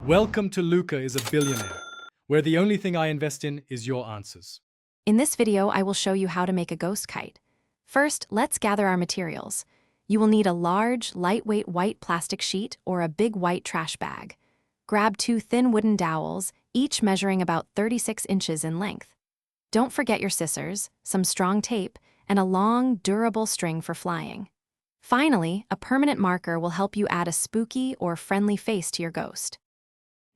Welcome to Luca is a Billionaire, where the only thing I invest in is your answers. In this video, I will show you how to make a ghost kite. First, let's gather our materials. You will need a large, lightweight white plastic sheet or a big white trash bag. Grab 2 thin wooden dowels, each measuring about 36 inches in length. Don't forget your scissors, some strong tape, and a long, durable string for flying. Finally, a permanent marker will help you add a spooky or friendly face to your ghost.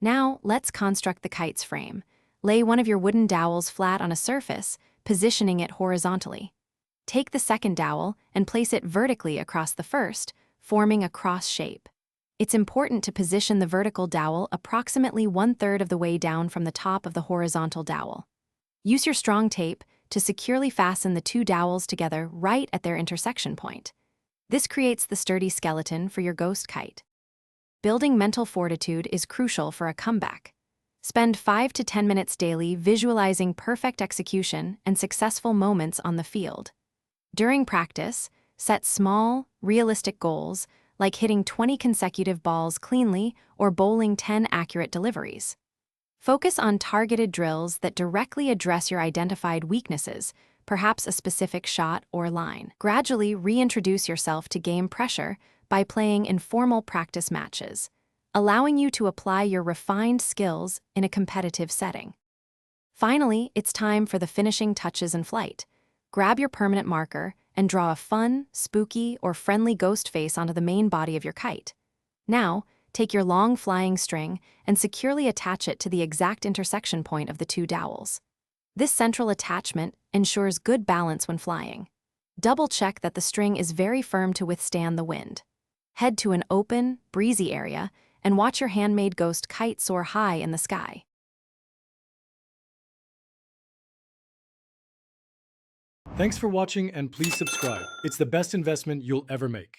Now, let's construct the kite's frame. Lay one of your wooden dowels flat on a surface, positioning it horizontally. Take the second dowel and place it vertically across the first, forming a cross shape. It's important to position the vertical dowel approximately 1/3 of the way down from the top of the horizontal dowel. Use your strong tape to securely fasten the 2 dowels together right at their intersection point. This creates the sturdy skeleton for your ghost kite. Building mental fortitude is crucial for a comeback. Spend 5 to 10 minutes daily visualizing perfect execution and successful moments on the field. During practice, set small, realistic goals like hitting 20 consecutive balls cleanly or bowling 10 accurate deliveries. Focus on targeted drills that directly address your identified weaknesses, perhaps a specific shot or line. Gradually reintroduce yourself to game pressure by playing informal practice matches, allowing you to apply your refined skills in a competitive setting. Finally, it's time for the finishing touches in flight. Grab your permanent marker and draw a fun, spooky, or friendly ghost face onto the main body of your kite. Now, take your long flying string and securely attach it to the exact intersection point of the 2 dowels. This central attachment ensures good balance when flying. Double-check that the string is very firm to withstand the wind. Head to an open, breezy area and watch your handmade ghost kite soar high in the sky. Thanks for watching and please subscribe. It's the best investment you'll ever make.